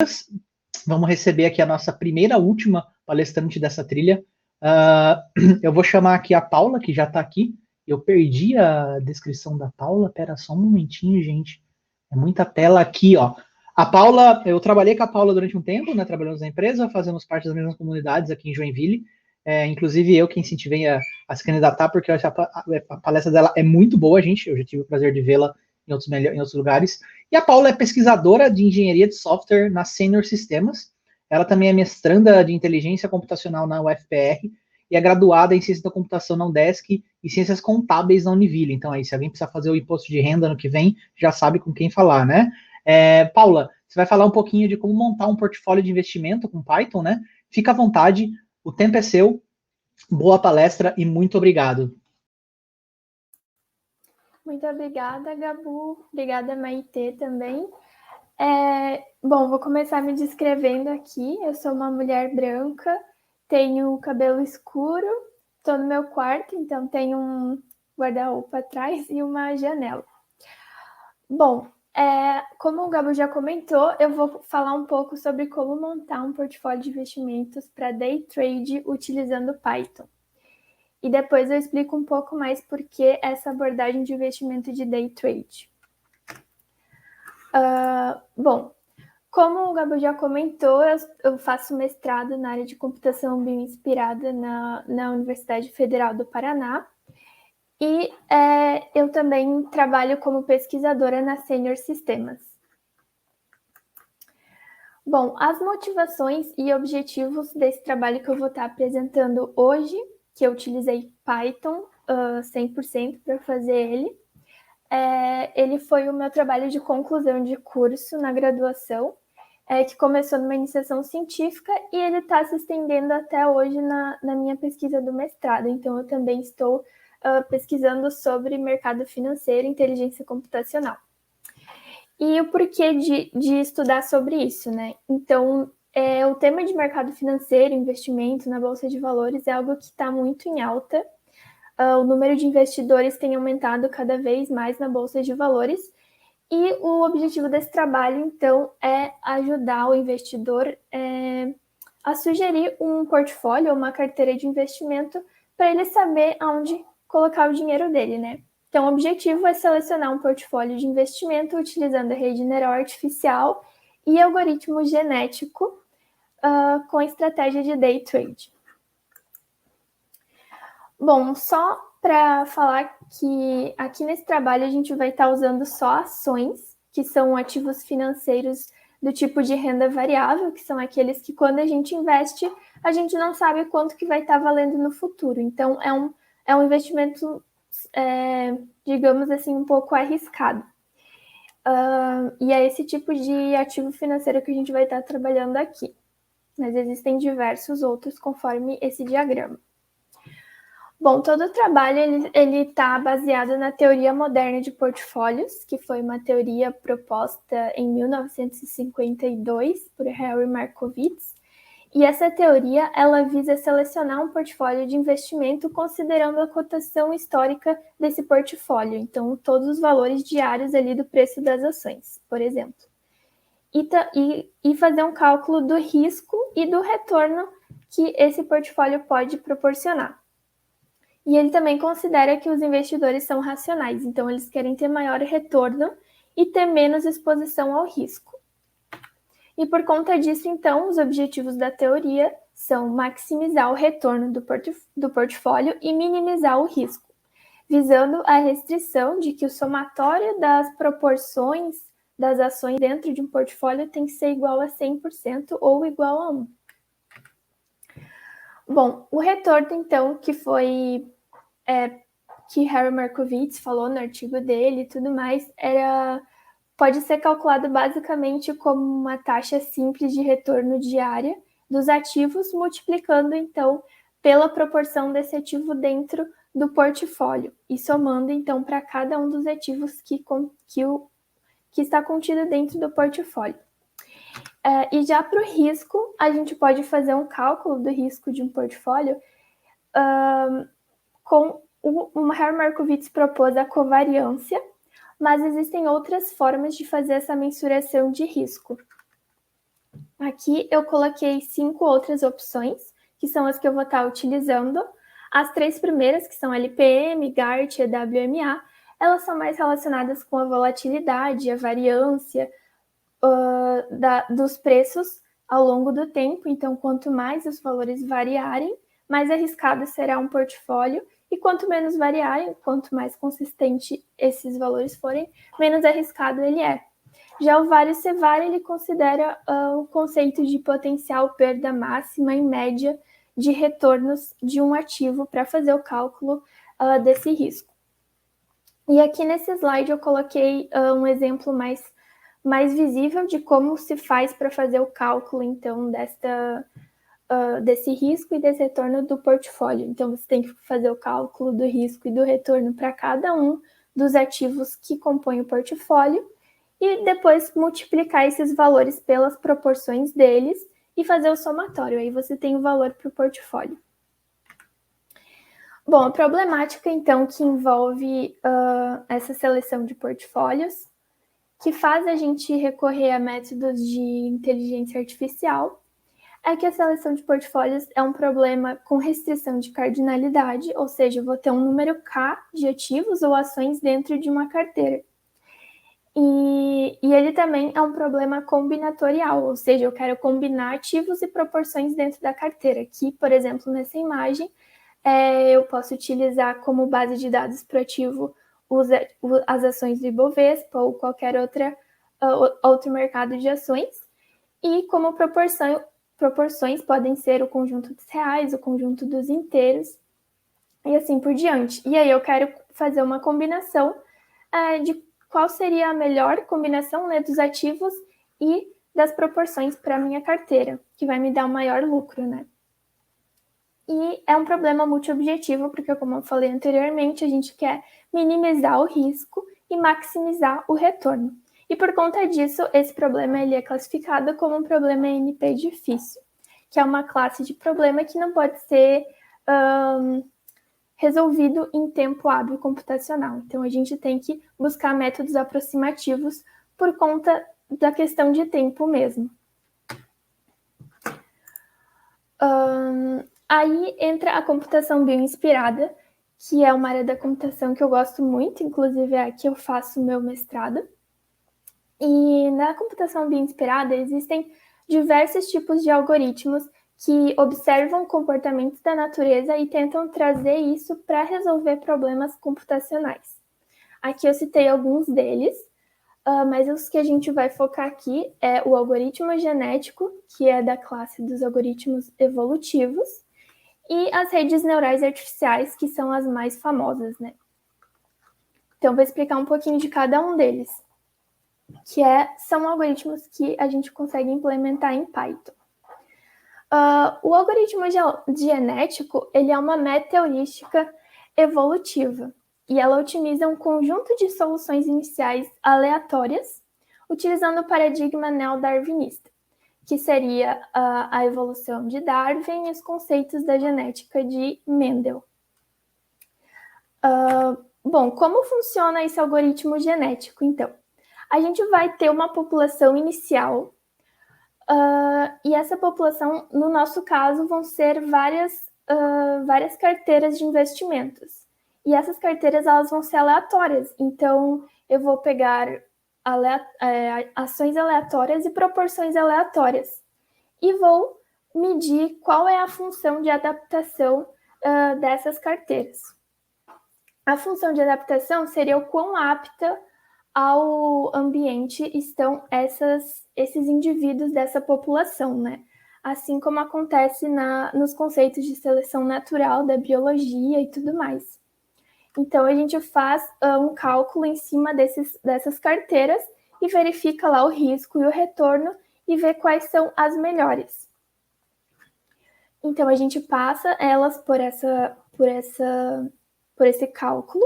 Lucas. Vamos receber aqui a nossa primeira, última palestrante dessa trilha. Eu vou chamar aqui a Paula, que já está aqui. Eu perdi a descrição da Paula. Pera só um momentinho, gente. É muita tela aqui, ó. A Paula, eu trabalhei com a Paula durante um tempo, né? Trabalhamos na empresa, fazemos parte das mesmas comunidades aqui em Joinville. Inclusive eu que incentivei a se candidatar, porque a palestra dela é muito boa, gente. Eu já tive o prazer de vê-la em outros lugares. E a Paula é pesquisadora de engenharia de software na Senior Sistemas. Ela também é mestranda de inteligência computacional na UFPR e é graduada em ciência da computação na UDESC e ciências contábeis na Univille. Então, aí, se alguém precisar fazer o imposto de renda no que vem, já sabe com quem falar, né? Paula, você vai falar um pouquinho de como montar um portfólio de investimento com Python, né? Fica à vontade, o tempo é seu. Boa palestra e muito obrigado. Muito obrigada, Gabu. Obrigada, Maitê, também. Bom, vou começar me descrevendo aqui. Eu sou uma mulher branca, tenho cabelo escuro, estou no meu quarto, então tenho um guarda-roupa atrás e uma janela. Bom, como o Gabu já comentou, eu vou falar um pouco sobre como montar um portfólio de investimentos para day trade utilizando Python. E depois eu explico um pouco mais por que essa abordagem de investimento de day trade. Bom, como o Gabu já comentou, eu faço mestrado na área de computação bioinspirada na Universidade Federal do Paraná. E eu também trabalho como pesquisadora na Senior Sistemas. Bom, as motivações e objetivos desse trabalho que eu vou estar apresentando hoje, que eu utilizei Python 100% para fazer ele foi o meu trabalho de conclusão de curso na graduação, que começou numa iniciação científica e ele está se estendendo até hoje na minha pesquisa do mestrado. Então, eu também estou pesquisando sobre mercado financeiro e inteligência computacional. E o porquê de estudar sobre isso, né? Então, o tema de mercado financeiro, investimento na Bolsa de Valores é algo que está muito em alta. O número de investidores tem aumentado cada vez mais na Bolsa de Valores. E o objetivo desse trabalho, então, é ajudar o investidor a sugerir um portfólio ou uma carteira de investimento para ele saber aonde colocar o dinheiro dele, né? Então, o objetivo é selecionar um portfólio de investimento utilizando a rede neural artificial e algoritmo genético com estratégia de day trade. Bom, só para falar que aqui nesse trabalho a gente vai estar usando só ações, que são ativos financeiros do tipo de renda variável, que são aqueles que quando a gente investe, a gente não sabe quanto que vai estar valendo no futuro. Então, é um investimento, digamos assim, um pouco arriscado. E é esse tipo de ativo financeiro que a gente vai estar trabalhando aqui. Mas existem diversos outros conforme esse diagrama. Bom, todo o trabalho ele está baseado na teoria moderna de portfólios, que foi uma teoria proposta em 1952 por Harry Markowitz. E essa teoria ela visa selecionar um portfólio de investimento considerando a cotação histórica desse portfólio. Então, todos os valores diários ali do preço das ações, por exemplo. E fazer um cálculo do risco e do retorno que esse portfólio pode proporcionar. E ele também considera que os investidores são racionais, então eles querem ter maior retorno e ter menos exposição ao risco. E por conta disso, então, os objetivos da teoria são maximizar o retorno do portfólio e minimizar o risco, visando a restrição de que o somatório das proporções das ações dentro de um portfólio tem que ser igual a 100% ou igual a 1. Bom, o retorno, então, que foi que Harry Markowitz falou no artigo dele e tudo mais, pode ser calculado basicamente como uma taxa simples de retorno diária dos ativos, multiplicando, então, pela proporção desse ativo dentro do portfólio e somando, então, para cada um dos ativos que está contido dentro do portfólio. E já para o risco, a gente pode fazer um cálculo do risco de um portfólio com o Harry Markowitz propôs a covariância, mas existem outras formas de fazer essa mensuração de risco. Aqui eu coloquei 5 outras opções, que são as que eu vou estar utilizando. As 3 primeiras, que são LPM, GART e WMA, elas são mais relacionadas com a volatilidade, a variância dos preços ao longo do tempo. Então, quanto mais os valores variarem, mais arriscado será um portfólio, e quanto menos variarem, quanto mais consistente esses valores forem, menos arriscado ele é. Já o Vale Cevar, ele considera o conceito de potencial perda máxima em média de retornos de um ativo para fazer o cálculo desse risco. E aqui nesse slide eu coloquei um exemplo mais visível de como se faz para fazer o cálculo, então, desse risco e desse retorno do portfólio. Então, você tem que fazer o cálculo do risco e do retorno para cada um dos ativos que compõem o portfólio e depois multiplicar esses valores pelas proporções deles e fazer o somatório. Aí você tem o valor para o portfólio. Bom, a problemática, então, que envolve essa seleção de portfólios, que faz a gente recorrer a métodos de inteligência artificial, é que a seleção de portfólios é um problema com restrição de cardinalidade, ou seja, eu vou ter um número K de ativos ou ações dentro de uma carteira. E ele também é um problema combinatorial, ou seja, eu quero combinar ativos e proporções dentro da carteira. Aqui, por exemplo, nessa imagem, eu posso utilizar como base de dados para o ativo as ações do Ibovespa ou qualquer outro mercado de ações, e como proporções podem ser o conjunto dos reais, o conjunto dos inteiros, e assim por diante. E aí eu quero fazer uma combinação de qual seria a melhor combinação, né, dos ativos e das proporções para a minha carteira, que vai me dar o maior lucro, né? E é um problema multiobjetivo, porque, como eu falei anteriormente, a gente quer minimizar o risco e maximizar o retorno. E por conta disso, esse problema ele é classificado como um problema NP difícil, que é uma classe de problema que não pode ser resolvido em tempo hábil computacional. Então, a gente tem que buscar métodos aproximativos por conta da questão de tempo mesmo. Aí entra a computação bioinspirada, que é uma área da computação que eu gosto muito, inclusive é aqui eu faço o meu mestrado. E na computação bioinspirada existem diversos tipos de algoritmos que observam comportamentos da natureza e tentam trazer isso para resolver problemas computacionais. Aqui eu citei alguns deles, mas os que a gente vai focar aqui é o algoritmo genético, que é da classe dos algoritmos evolutivos, e as redes neurais artificiais, que são as mais famosas, né? Então, vou explicar um pouquinho de cada um deles, que são algoritmos que a gente consegue implementar em Python. O algoritmo genético, ele é uma meta heurística evolutiva, e ela otimiza um conjunto de soluções iniciais aleatórias, utilizando o paradigma neodarwinista, que seria a evolução de Darwin e os conceitos da genética de Mendel. Bom, como funciona esse algoritmo genético, então? A gente vai ter uma população inicial, e essa população, no nosso caso, vão ser várias carteiras de investimentos. E essas carteiras, elas vão ser aleatórias. Então, eu vou pegar ações aleatórias e proporções aleatórias. E vou medir qual é a função de adaptação dessas carteiras. A função de adaptação seria o quão apta ao ambiente estão esses indivíduos dessa população, né? Assim como acontece nos conceitos de seleção natural da biologia e tudo mais. Então, a gente faz um cálculo em cima dessas carteiras e verifica lá o risco e o retorno e vê quais são as melhores. Então, a gente passa elas por esse cálculo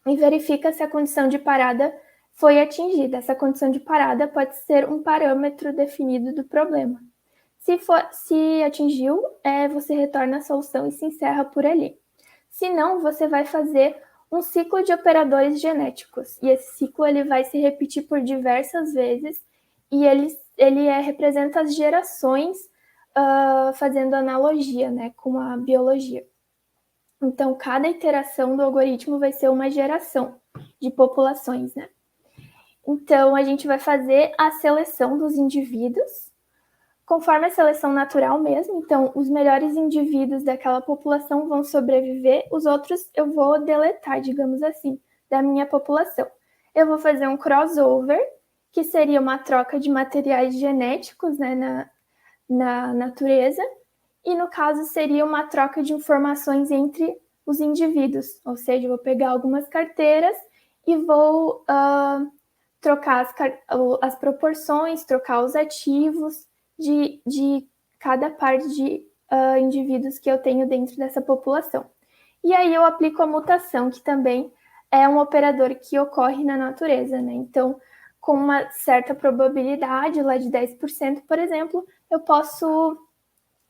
e verifica se a condição de parada foi atingida. Essa condição de parada pode ser um parâmetro definido do problema. Se atingiu, você retorna a solução e se encerra por ali. Se não, você vai fazer um ciclo de operadores genéticos. E esse ciclo ele vai se repetir por diversas vezes e eles representa as gerações, fazendo analogia, né, com a biologia. Então, cada iteração do algoritmo vai ser uma geração de populações, né? Então, a gente vai fazer a seleção dos indivíduos, conforme a seleção natural mesmo. Então, os melhores indivíduos daquela população vão sobreviver, os outros eu vou deletar, digamos assim, da minha população. Eu vou fazer um crossover, que seria uma troca de materiais genéticos, né, na natureza, e no caso seria uma troca de informações entre os indivíduos, ou seja, eu vou pegar algumas carteiras e vou trocar as proporções, trocar os ativos de cada par de indivíduos que eu tenho dentro dessa população. E aí eu aplico a mutação, que também é um operador que ocorre na natureza, né? Então, com uma certa probabilidade, lá de 10%, por exemplo, eu posso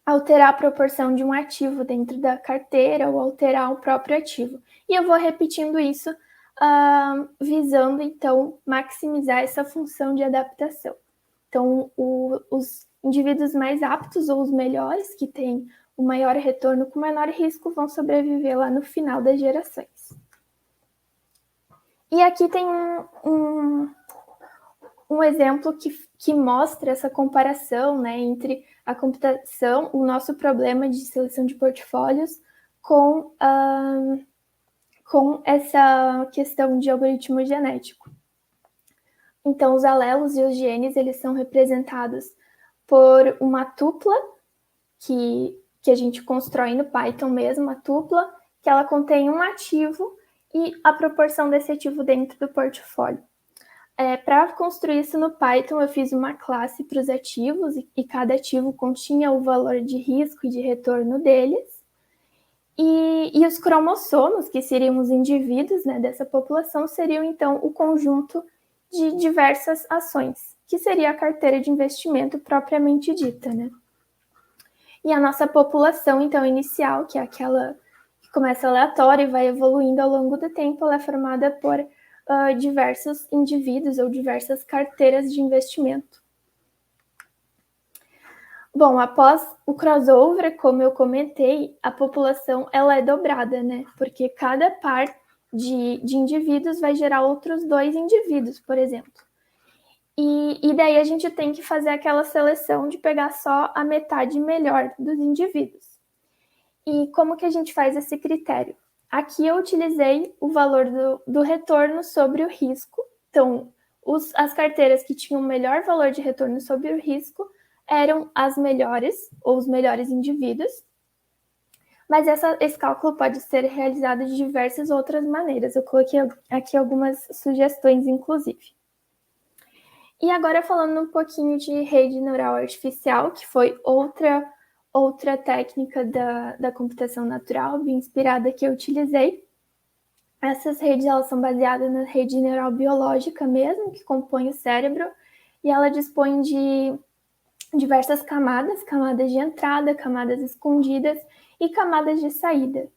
alterar a proporção de um ativo dentro da carteira ou alterar o próprio ativo. E eu vou repetindo isso, visando, então, maximizar essa função de adaptação. Então, os indivíduos mais aptos ou os melhores, que têm o maior retorno com menor risco, vão sobreviver lá no final das gerações. E aqui tem um exemplo que mostra essa comparação, né, entre a computação, o nosso problema de seleção de portfólios, com essa questão de algoritmo genético. Então, os alelos e os genes, eles são representados por uma tupla que a gente constrói no Python mesmo, a tupla, que ela contém um ativo e a proporção desse ativo dentro do portfólio. Para construir isso no Python, eu fiz uma classe para os ativos e cada ativo continha o valor de risco e de retorno deles. E os cromossomos, que seriam os indivíduos, né, dessa população, seriam, então, o conjunto de diversas ações, que seria a carteira de investimento propriamente dita, né? E a nossa população, então, inicial, que é aquela que começa aleatória e vai evoluindo ao longo do tempo, ela é formada por diversos indivíduos ou diversas carteiras de investimento. Bom, após o crossover, como eu comentei, a população ela é dobrada, né? Porque cada par de indivíduos vai gerar outros 2 indivíduos, por exemplo. E daí a gente tem que fazer aquela seleção de pegar só a metade melhor dos indivíduos. E como que a gente faz esse critério? Aqui eu utilizei o valor do retorno sobre o risco. Então, as carteiras que tinham o melhor valor de retorno sobre o risco eram as melhores, ou os melhores indivíduos. Mas esse cálculo pode ser realizado de diversas outras maneiras. Eu coloquei aqui algumas sugestões, inclusive. E agora falando um pouquinho de rede neural artificial, que foi outra técnica da computação natural, bem inspirada, que eu utilizei. Essas redes elas são baseadas na rede neural biológica mesmo, que compõe o cérebro, e ela dispõe de diversas camadas de entrada, camadas escondidas e camadas de saída.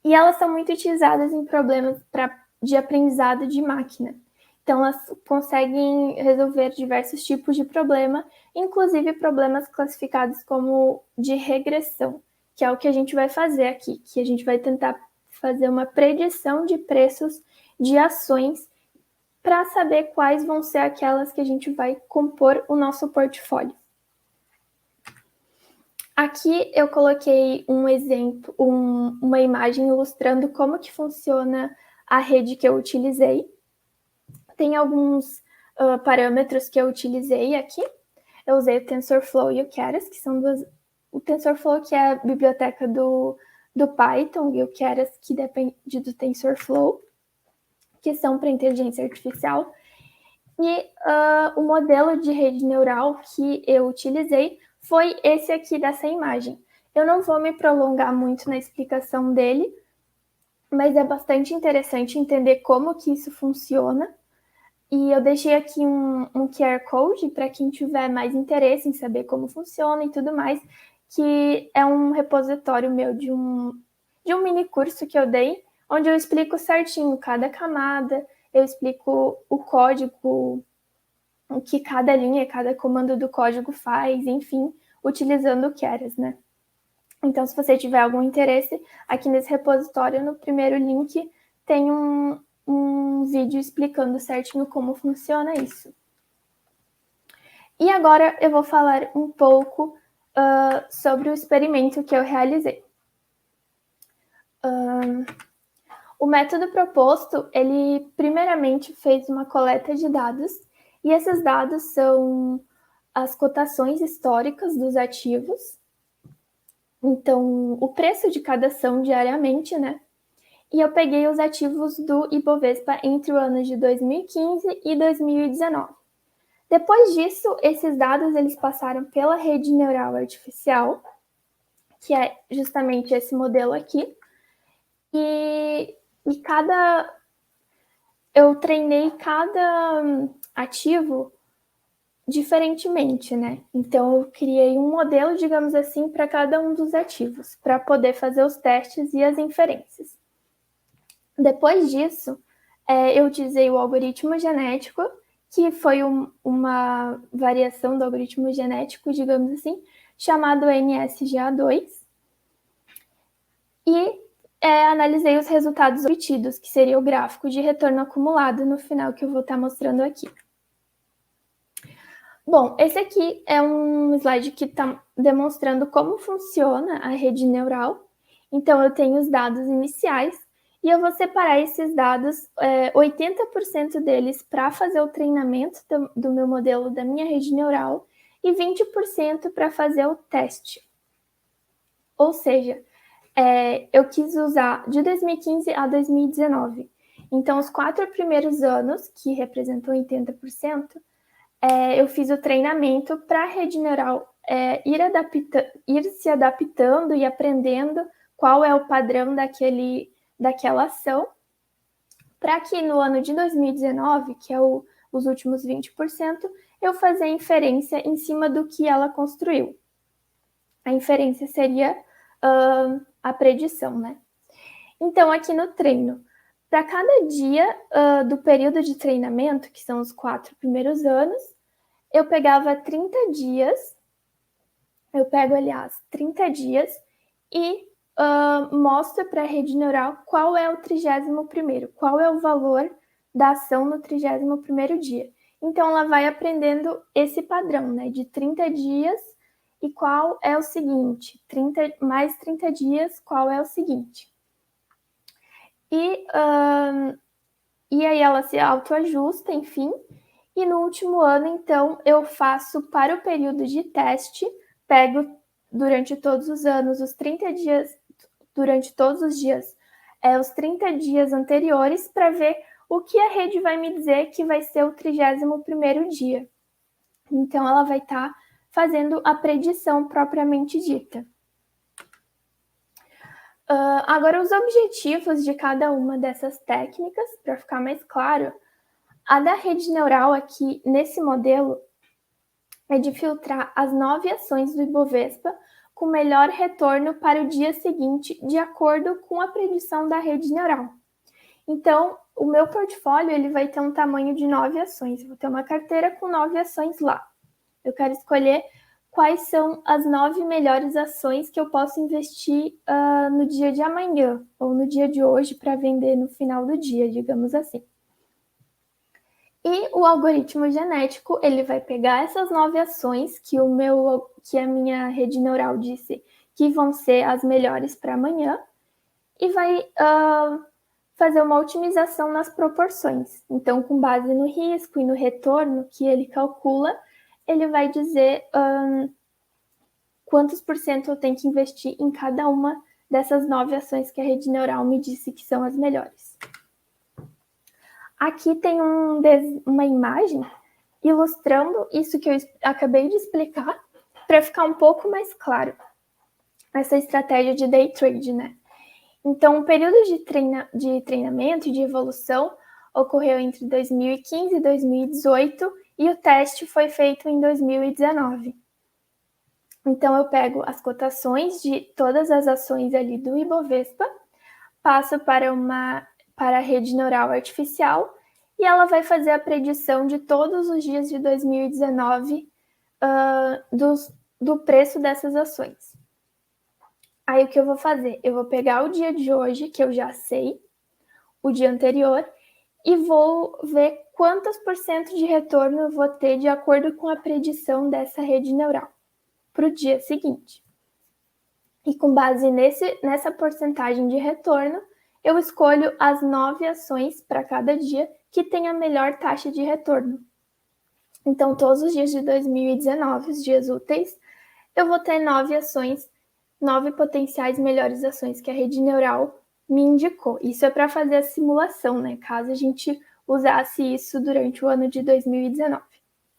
E elas são muito utilizadas em problemas de aprendizado de máquina. Então, elas conseguem resolver diversos tipos de problema, inclusive problemas classificados como de regressão, que é o que a gente vai fazer aqui, que a gente vai tentar fazer uma predição de preços de ações para saber quais vão ser aquelas que a gente vai compor o nosso portfólio. Aqui eu coloquei um exemplo, uma imagem ilustrando como que funciona a rede que eu utilizei. Tem alguns parâmetros que eu utilizei aqui. Eu usei o TensorFlow e o Keras, que são o TensorFlow, que é a biblioteca do Python, e o Keras, que depende do TensorFlow, que são para inteligência artificial. E o modelo de rede neural que eu utilizei foi esse aqui dessa imagem. Eu não vou me prolongar muito na explicação dele, mas é bastante interessante entender como que isso funciona. E eu deixei aqui um QR Code para quem tiver mais interesse em saber como funciona e tudo mais, que é um repositório meu de um mini curso que eu dei, onde eu explico certinho cada camada, eu explico o código o que cada linha, cada comando do código faz, enfim, utilizando o Keras, né? Então, se você tiver algum interesse, aqui nesse repositório, no primeiro link, tem um vídeo explicando certinho como funciona isso. E agora eu vou falar um pouco sobre o experimento que eu realizei. O método proposto, ele primeiramente fez uma coleta de dados, e esses dados são as cotações históricas dos ativos, então o preço de cada ação diariamente, né? E eu peguei os ativos do Ibovespa entre o ano de 2015 e 2019. Depois disso, esses dados eles passaram pela rede neural artificial, que é justamente esse modelo aqui, e eu treinei cada ativo diferentemente, né? Então, eu criei um modelo, digamos assim, para cada um dos ativos, para poder fazer os testes e as inferências. Depois disso, eu utilizei o algoritmo genético, que foi uma variação do algoritmo genético, digamos assim, chamado NSGA2, e analisei os resultados obtidos, que seria o gráfico de retorno acumulado no final, que eu vou estar mostrando aqui. Bom, esse aqui é um slide que está demonstrando como funciona a rede neural. Então, eu tenho os dados iniciais e eu vou separar esses dados, 80% deles para fazer o treinamento do meu modelo, da minha rede neural, e 20% para fazer o teste. Ou seja, eu quis usar de 2015 a 2019. Então, os 4 primeiros anos, que representam 80%, eu fiz o treinamento para a rede neural ir se adaptando e aprendendo qual é o padrão daquela ação, para que no ano de 2019, que é os últimos 20%, eu fazer a inferência em cima do que ela construiu. A inferência seria a predição, né? Então, aqui no treino, para cada dia do período de treinamento, que são os 4 primeiros anos, eu pegava 30 dias, eu pego, aliás, 30 dias e mostro para a rede neural qual é o 31º, qual é o valor da ação no 31º dia. Então, ela vai aprendendo esse padrão, né, de 30 dias e qual é o seguinte, mais 30 dias, qual é o seguinte. E aí ela se autoajusta, enfim, e no último ano, então, eu faço para o período de teste, pego durante todos os anos os 30 dias, durante todos os dias, os 30 dias anteriores, para ver o que a rede vai me dizer que vai ser o 31º dia. Então, ela vai estar fazendo a predição propriamente dita. Agora, os objetivos de cada uma dessas técnicas, para ficar mais claro, a da rede neural aqui, nesse modelo, é de filtrar as 9 ações do Ibovespa com melhor retorno para o dia seguinte, de acordo com a predição da rede neural. Então, o meu portfólio ele vai ter um tamanho de 9 ações. Eu vou ter uma carteira com 9 ações lá. Eu quero escolher quais são as 9 melhores ações que eu posso investir no dia de amanhã ou no dia de hoje para vender no final do dia, digamos assim. E o algoritmo genético, ele vai pegar essas 9 ações que a minha rede neural disse que vão ser as melhores para amanhã e vai fazer uma otimização nas proporções. Então, com base no risco e no retorno que ele calcula, ele vai dizer quantos por cento eu tenho que investir em cada uma dessas 9 ações que a rede neural me disse que são as melhores. Aqui tem uma imagem ilustrando isso que eu acabei de explicar, para ficar um pouco mais claro essa estratégia de day trade, né? Então, o período de treinamento e de evolução ocorreu entre 2015 e 2018 e o teste foi feito em 2019. Então, eu pego as cotações de todas as ações ali do Ibovespa, passo para a rede neural artificial e ela vai fazer a predição de todos os dias de 2019 do preço dessas ações. Aí o que eu vou fazer? Eu vou pegar o dia de hoje, que eu já sei, o dia anterior, e vou ver quantos por cento de retorno eu vou ter de acordo com a predição dessa rede neural para o dia seguinte. E com base nessa porcentagem de retorno, eu escolho as 9 ações para cada dia que tem a melhor taxa de retorno. Então, todos os dias de 2019, os dias úteis, eu vou ter 9 ações, 9 potenciais melhores ações que a rede neural me indicou. Isso é para fazer a simulação, né? Caso a gente usasse isso durante o ano de 2019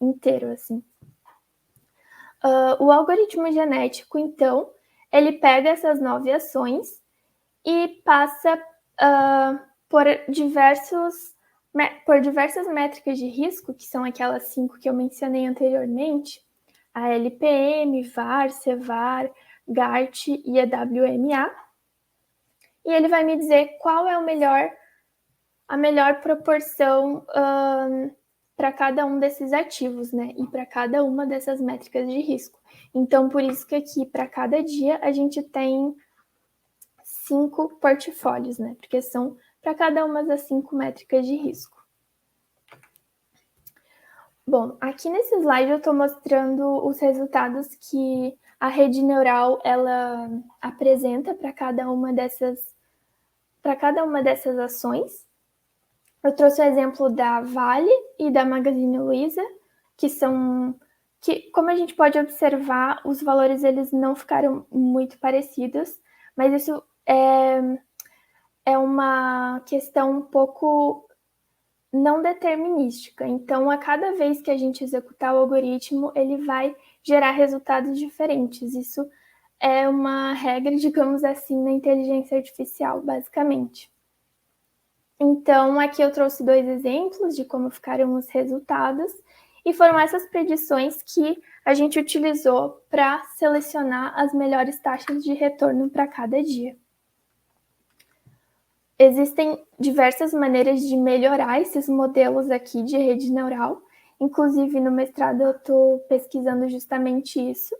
inteiro, assim. O algoritmo genético, então, ele pega essas 9 ações e passa por diversas métricas de risco, que são aquelas 5 que eu mencionei anteriormente, a LPM, VAR, CVAR, GART e a WMA, e ele vai me dizer qual é a melhor proporção para cada um desses ativos, né? E para cada uma dessas métricas de risco. Então, por isso que aqui, para cada dia, a gente tem 5 portfólios, né? Porque são para cada uma das 5 métricas de risco. Bom, aqui nesse slide eu estou mostrando os resultados que a rede neural ela apresenta para cada uma dessas ações. Eu trouxe o exemplo da Vale e da Magazine Luiza, que, como a gente pode observar, os valores eles não ficaram muito parecidos, mas isso é uma questão um pouco não determinística. Então, a cada vez que a gente executar o algoritmo, ele vai gerar resultados diferentes. Isso é uma regra, digamos assim, na inteligência artificial, basicamente. Então, aqui eu trouxe 2 exemplos de como ficaram os resultados, e foram essas predições que a gente utilizou para selecionar as melhores taxas de retorno para cada dia. Existem diversas maneiras de melhorar esses modelos aqui de rede neural, inclusive no mestrado eu estou pesquisando justamente isso.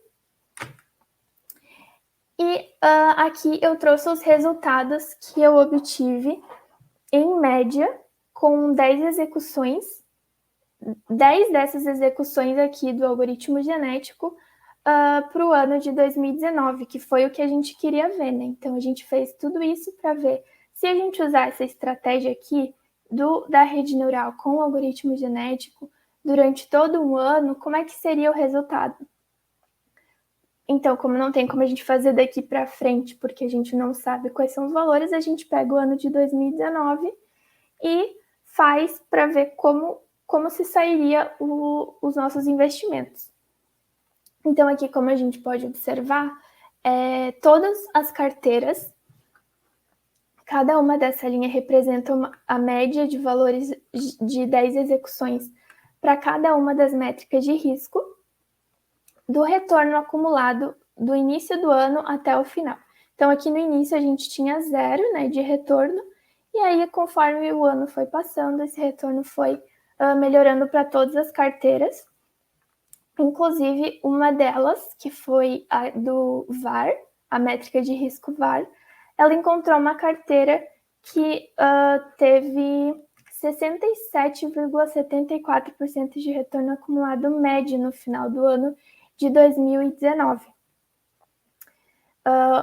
E aqui eu trouxe os resultados que eu obtive em média, com 10 execuções, 10 dessas execuções aqui do algoritmo genético para o ano de 2019, que foi o que a gente queria ver, né? Então, a gente fez tudo isso para ver se a gente usar essa estratégia aqui da rede neural com o algoritmo genético durante todo um ano, como é que seria o resultado? Então, como não tem como a gente fazer daqui para frente, porque a gente não sabe quais são os valores, a gente pega o ano de 2019 e faz para ver como se sairia os nossos investimentos. Então, aqui, como a gente pode observar, todas as carteiras, cada uma dessa linha representa a média de valores de 10 execuções para cada uma das métricas de risco, do retorno acumulado do início do ano até o final. Então, aqui no início a gente tinha 0, né, de retorno, e aí, conforme o ano foi passando, esse retorno foi melhorando para todas as carteiras, inclusive uma delas, que foi a do VAR, a métrica de risco VAR, ela encontrou uma carteira que teve 67,74% de retorno acumulado médio no final do ano de 2019.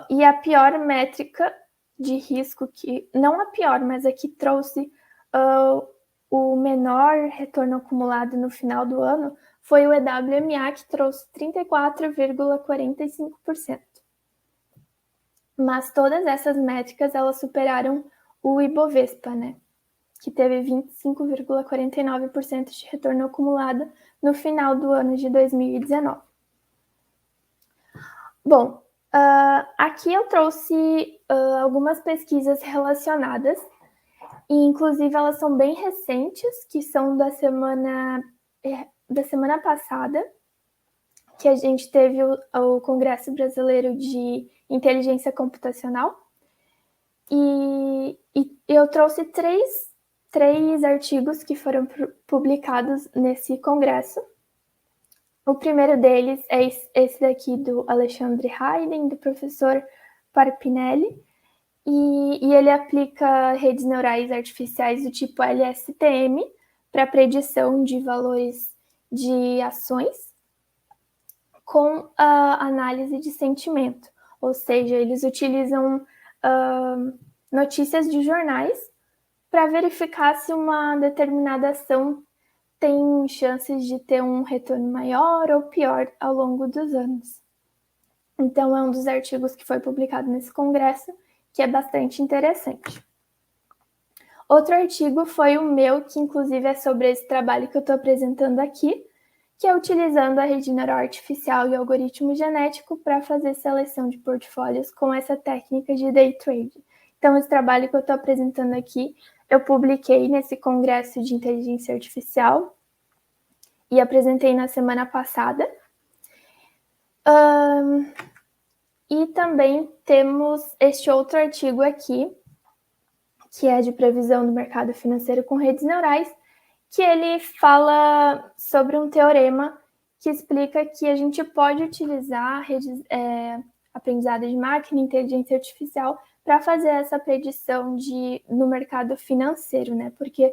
E a pior métrica de risco, não a pior, mas a que trouxe o menor retorno acumulado no final do ano, foi o EWMA, que trouxe 34,45%. Mas todas essas métricas, elas superaram o Ibovespa, né? Que teve 25,49% de retorno acumulado no final do ano de 2019. Bom, aqui eu trouxe algumas pesquisas relacionadas, e inclusive elas são bem recentes, que são da semana passada, que a gente teve o Congresso Brasileiro de Inteligência Computacional, e eu trouxe 3 3 artigos que foram publicados nesse congresso. O primeiro deles é esse daqui do Alexandre Hayden, do professor Parpinelli, e ele aplica redes neurais artificiais do tipo LSTM para predição de valores de ações com a análise de sentimento, ou seja, eles utilizam notícias de jornais para verificar se uma determinada ação tem chances de ter um retorno maior ou pior ao longo dos anos. Então, é um dos artigos que foi publicado nesse congresso, que é bastante interessante. Outro artigo foi o meu, que inclusive é sobre esse trabalho que eu estou apresentando aqui, que é utilizando a rede neural artificial e algoritmo genético para fazer seleção de portfólios com essa técnica de day trade. Então, esse trabalho que eu estou apresentando aqui, eu publiquei nesse congresso de inteligência artificial e apresentei na semana passada. E também temos este outro artigo aqui, que é de previsão do mercado financeiro com redes neurais, que ele fala sobre um teorema que explica que a gente pode utilizar aprendizado de máquina e inteligência artificial para fazer essa predição no mercado financeiro, né? Porque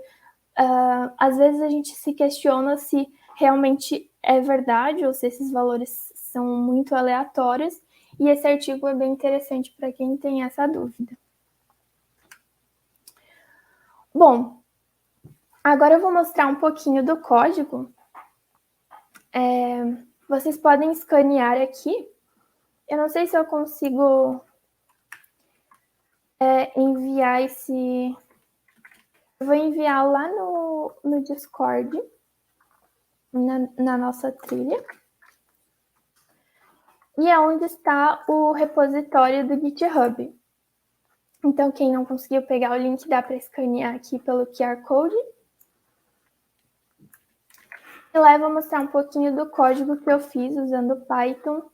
às vezes a gente se questiona se realmente é verdade ou se esses valores são muito aleatórios, e esse artigo é bem interessante para quem tem essa dúvida. Bom, agora eu vou mostrar um pouquinho do código. Vocês podem escanear aqui. Eu não sei se eu consigo enviar esse... Eu vou enviar lá no Discord, na nossa trilha. E é onde está o repositório do GitHub. Então, quem não conseguiu pegar o link, dá para escanear aqui pelo QR Code. E lá eu vou mostrar um pouquinho do código que eu fiz usando Python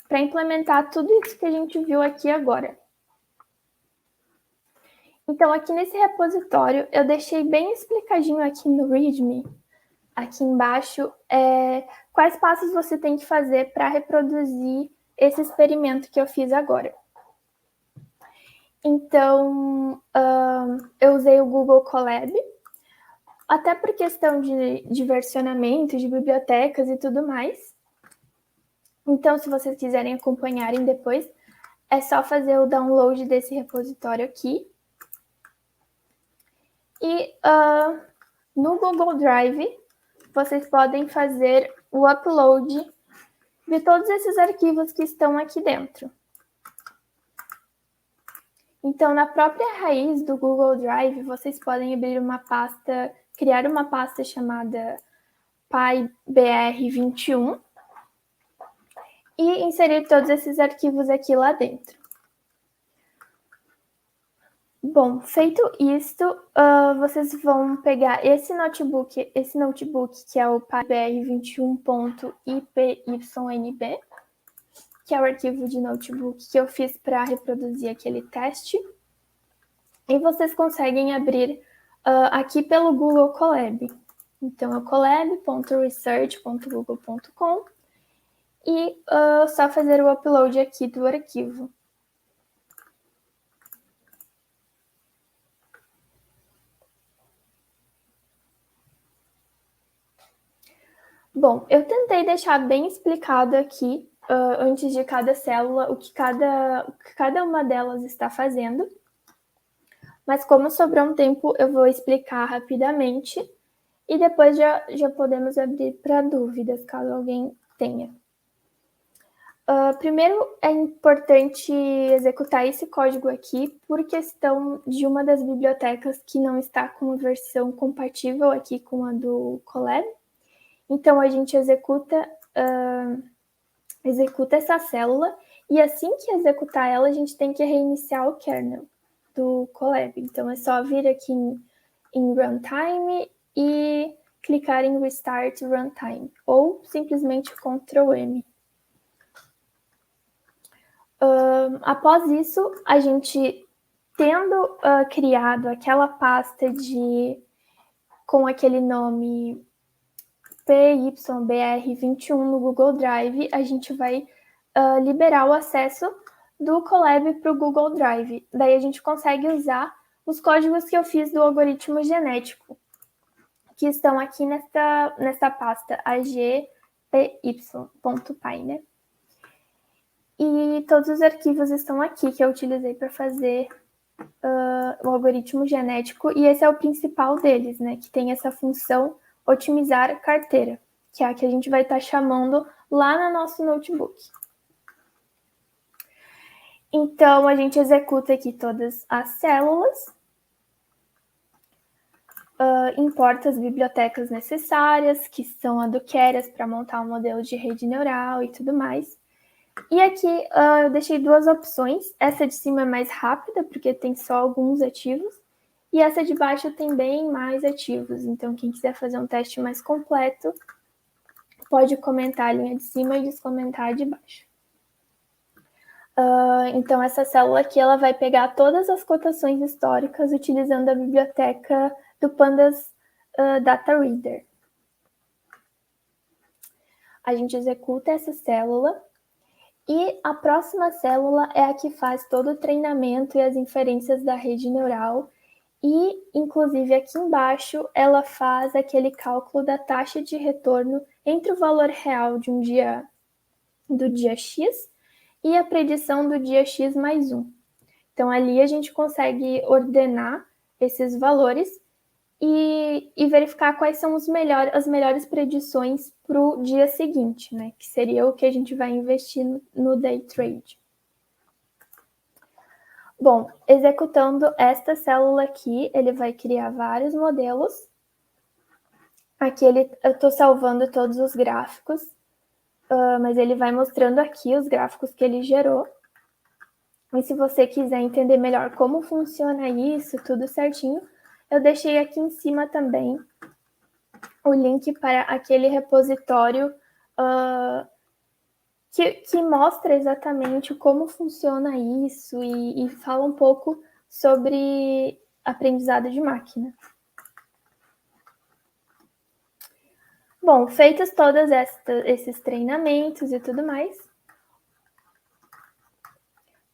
para implementar tudo isso que a gente viu aqui agora. Então, aqui nesse repositório, eu deixei bem explicadinho aqui no README, aqui embaixo, quais passos você tem que fazer para reproduzir esse experimento que eu fiz agora. Então, eu usei o Google Colab, até por questão de versionamento, de bibliotecas e tudo mais. Então, se vocês quiserem acompanharem depois, é só fazer o download desse repositório aqui. E no Google Drive, vocês podem fazer o upload de todos esses arquivos que estão aqui dentro. Então, na própria raiz do Google Drive, vocês podem abrir uma pasta, criar uma pasta chamada PyBR21 e inserir todos esses arquivos aqui lá dentro. Bom, feito isto, vocês vão pegar esse notebook que é o PyBR21.ipynb, que é o arquivo de notebook que eu fiz para reproduzir aquele teste. E vocês conseguem abrir aqui pelo Google Colab. Então, é colab.research.google.com e só fazer o upload aqui do arquivo. Bom, eu tentei deixar bem explicado aqui, antes de cada célula, o que cada uma delas está fazendo. Mas como sobrou um tempo, eu vou explicar rapidamente e depois já podemos abrir para dúvidas, caso alguém tenha. Primeiro, é importante executar esse código aqui por questão de uma das bibliotecas que não está com a versão compatível aqui com a do Colab. Então, a gente executa essa célula e assim que executar ela, a gente tem que reiniciar o kernel do Colab. Então, é só vir aqui em Runtime e clicar em Restart Runtime ou simplesmente Ctrl M. Após isso, a gente tendo criado aquela pasta com aquele nome PYBR21 no Google Drive, a gente vai liberar o acesso do Colab para o Google Drive. Daí a gente consegue usar os códigos que eu fiz do algoritmo genético, que estão aqui nesta pasta agpy.py, né? E todos os arquivos estão aqui que eu utilizei para fazer o algoritmo genético, e esse é o principal deles, né? Que tem essa função otimizar carteira, que é a que a gente vai estar chamando lá no nosso notebook. Então, a gente executa aqui todas as células, importa as bibliotecas necessárias, que são a do Keras para montar um modelo de rede neural e tudo mais. E aqui eu deixei duas opções. Essa de cima é mais rápida, porque tem só alguns ativos, e essa de baixo tem bem mais ativos. Então, quem quiser fazer um teste mais completo, pode comentar a linha de cima e descomentar a de baixo. Então, essa célula aqui ela vai pegar todas as cotações históricas utilizando a biblioteca do Pandas Data Reader. A gente executa essa célula e a próxima célula é a que faz todo o treinamento e as inferências da rede neural. E, inclusive, aqui embaixo, ela faz aquele cálculo da taxa de retorno entre o valor real de do dia X e a predição do dia X mais 1. Então, ali a gente consegue ordenar esses valores e verificar quais são as melhores predições para o dia seguinte, né? Que seria o que a gente vai investir no day trade. Bom, executando esta célula aqui, ele vai criar vários modelos. Aqui eu estou salvando todos os gráficos, mas ele vai mostrando aqui os gráficos que ele gerou. E se você quiser entender melhor como funciona isso, tudo certinho, eu deixei aqui em cima também o link para aquele repositório que mostra exatamente como funciona isso e fala um pouco sobre aprendizado de máquina. Bom, feitos todos esses treinamentos e tudo mais,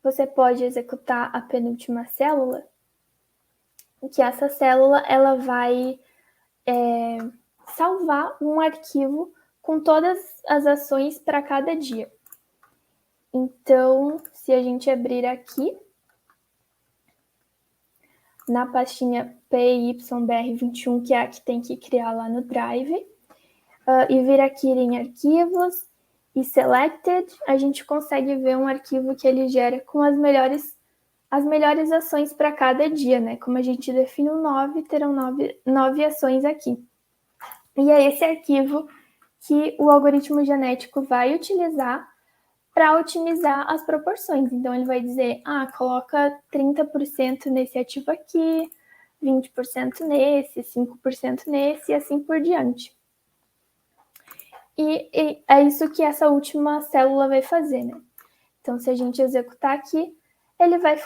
você pode executar a penúltima célula, que essa célula ela vai salvar um arquivo com todas as ações para cada dia. Então, se a gente abrir aqui, na pastinha PYBR21, que é a que tem que criar lá no Drive, e vir aqui em Arquivos e Selected, a gente consegue ver um arquivo que ele gera com as melhores ações para cada dia, né? Como a gente define o 9, terão 9 ações aqui. E é esse arquivo que o algoritmo genético vai utilizar para otimizar as proporções. Então, ele vai dizer, coloca 30% nesse ativo aqui, 20% nesse, 5% nesse, e assim por diante. E é isso que essa última célula vai fazer, né? Então, se a gente executar aqui, ele vai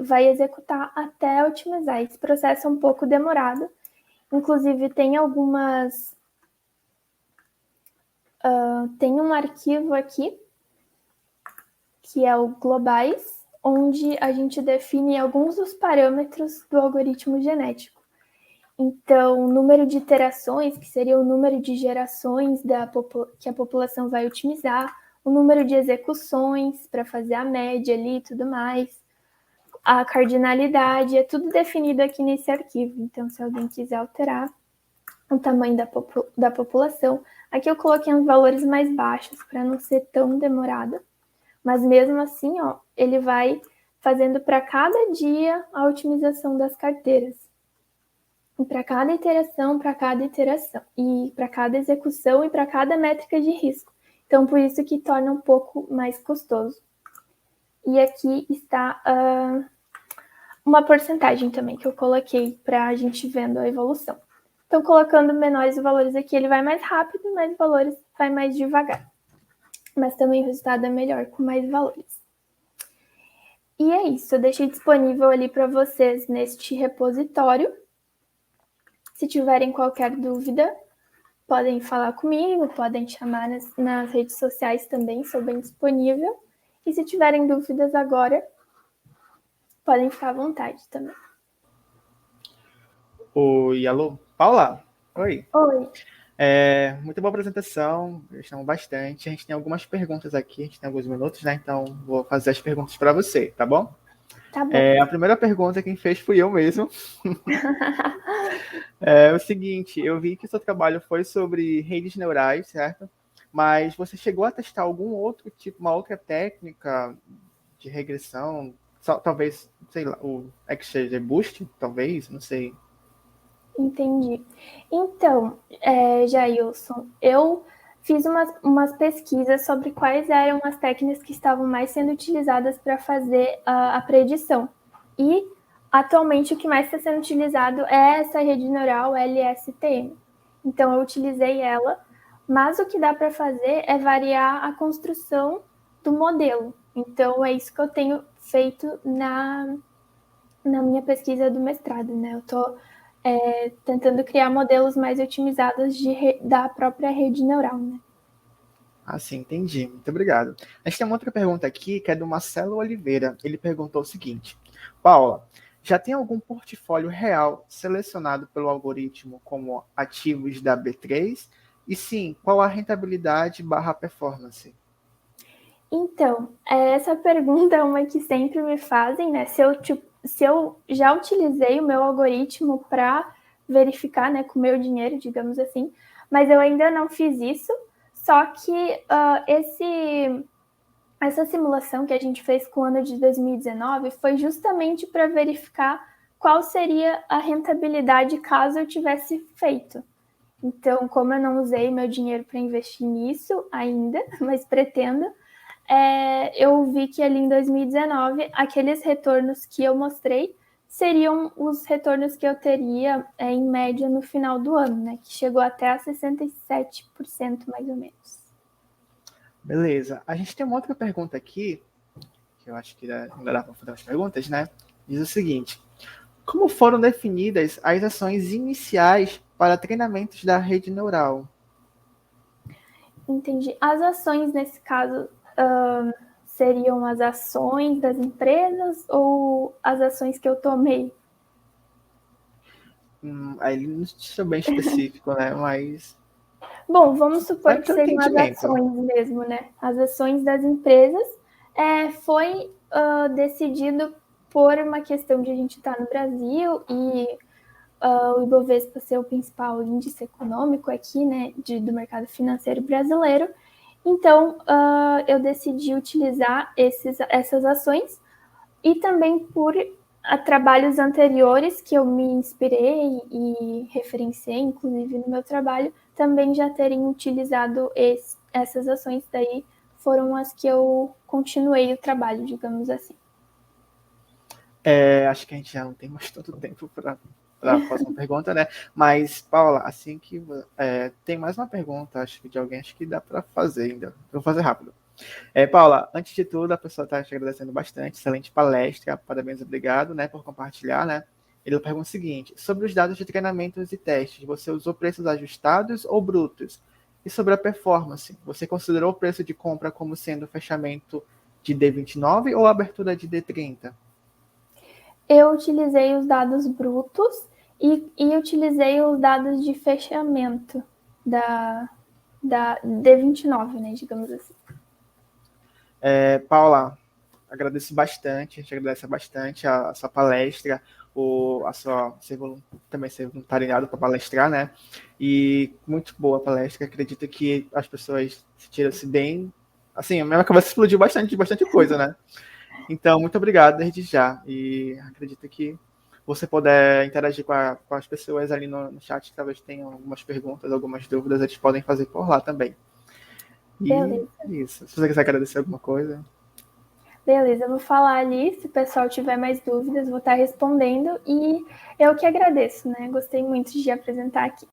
vai executar até otimizar. Esse processo é um pouco demorado. Inclusive, tem tem um arquivo aqui, que é o globais, onde a gente define alguns dos parâmetros do algoritmo genético. Então, o número de iterações, que seria o número de gerações que a população vai otimizar, o número de execuções para fazer a média ali e tudo mais, a cardinalidade, é tudo definido aqui nesse arquivo. Então, se alguém quiser alterar o tamanho da população, aqui eu coloquei uns valores mais baixos para não ser tão demorado. Mas mesmo assim, ele vai fazendo para cada dia a otimização das carteiras. E para cada iteração, e para cada execução e para cada métrica de risco. Então, por isso que torna um pouco mais custoso. E aqui está uma porcentagem também que eu coloquei para a gente vendo a evolução. Então, colocando menores valores aqui, ele vai mais rápido, mais valores vai mais devagar. Mas também o resultado é melhor com mais valores. E é isso, eu deixei disponível ali para vocês neste repositório. Se tiverem qualquer dúvida, podem falar comigo, podem chamar nas redes sociais também, sou bem disponível. E se tiverem dúvidas agora, podem ficar à vontade também. Oi, alô, Paula? Oi. Oi. Muito boa apresentação, gostamos bastante. A gente tem algumas perguntas aqui, a gente tem alguns minutos, né? Então vou fazer as perguntas para você, tá bom? Tá bom. A primeira pergunta quem fez fui eu mesmo. É o seguinte, eu vi que o seu trabalho foi sobre redes neurais, certo? Mas você chegou a testar algum outro tipo, uma outra técnica de regressão? Talvez, sei lá, o XGBoost, talvez, não sei. Entendi. Então, Jailson, eu fiz umas pesquisas sobre quais eram as técnicas que estavam mais sendo utilizadas para fazer a predição. E, atualmente, o que mais está sendo utilizado é essa rede neural LSTM. Então, eu utilizei ela, mas o que dá para fazer é variar a construção do modelo. Então, é isso que eu tenho feito na minha pesquisa do mestrado, né? Eu estou tentando criar modelos mais otimizados da própria rede neural, né? Ah, sim, entendi. Muito obrigado. A gente tem uma outra pergunta aqui, que é do Marcelo Oliveira. Ele perguntou o seguinte: Paula, já tem algum portfólio real selecionado pelo algoritmo como ativos da B3? E sim, qual a rentabilidade barra performance? Então, essa pergunta é uma que sempre me fazem, né? Se eu já utilizei o meu algoritmo para verificar, né, com o meu dinheiro, digamos assim, mas eu ainda não fiz isso. Só que essa simulação que a gente fez com o ano de 2019 foi justamente para verificar qual seria a rentabilidade caso eu tivesse feito. Então, como eu não usei meu dinheiro para investir nisso ainda, mas pretendo, eu vi que ali em 2019, aqueles retornos que eu mostrei seriam os retornos que eu teria em média no final do ano, né? Que chegou até a 67% mais ou menos. Beleza. A gente tem uma outra pergunta aqui, que eu acho que ainda dá para fazer as perguntas, né? Diz o seguinte: como foram definidas as ações iniciais para treinamentos da rede neural? Entendi. As ações, nesse caso, seriam as ações das empresas ou as ações que eu tomei? Aí ele não deixou bem específico, né? Mas Bom, vamos supor vai que ter um sejam as entendimento. ações mesmo, né? As ações das empresas foi decidido por uma questão de a gente estar no Brasil e o Ibovespa ser o principal índice econômico aqui, né, do mercado financeiro brasileiro. Então, eu decidi utilizar essas ações e também por trabalhos anteriores que eu me inspirei e referenciei, inclusive no meu trabalho, também já terem utilizado essas ações, daí foram as que eu continuei o trabalho, digamos assim. Acho que a gente já não tem mais tanto tempo para a próxima pergunta, né? Mas, Paula, assim que tem mais uma pergunta, acho que de alguém, acho que dá para fazer ainda. Vou fazer rápido. Paula, antes de tudo, a pessoa está te agradecendo bastante, excelente palestra, parabéns, obrigado, né, por compartilhar, né? Ele pergunta o seguinte: sobre os dados de treinamentos e testes, você usou preços ajustados ou brutos? E sobre a performance, você considerou o preço de compra como sendo fechamento de D29 ou abertura de D30? Eu utilizei os dados brutos e utilizei os dados de fechamento da D29, né, digamos assim. Paula, agradeço bastante, a gente agradece bastante a sua palestra, também ser voluntariado para palestrar, né? E muito boa a palestra, acredito que as pessoas se tiram-se bem. Assim, a minha cabeça explodiu bastante coisa, né? Então, muito obrigado desde já. E acredito que você puder interagir com as pessoas ali no chat, talvez tenham algumas perguntas, algumas dúvidas, eles podem fazer por lá também. E Beleza. isso. Se você quiser agradecer alguma coisa. Beleza, eu vou falar ali, se o pessoal tiver mais dúvidas, vou estar respondendo e eu que agradeço, né? Gostei muito de apresentar aqui.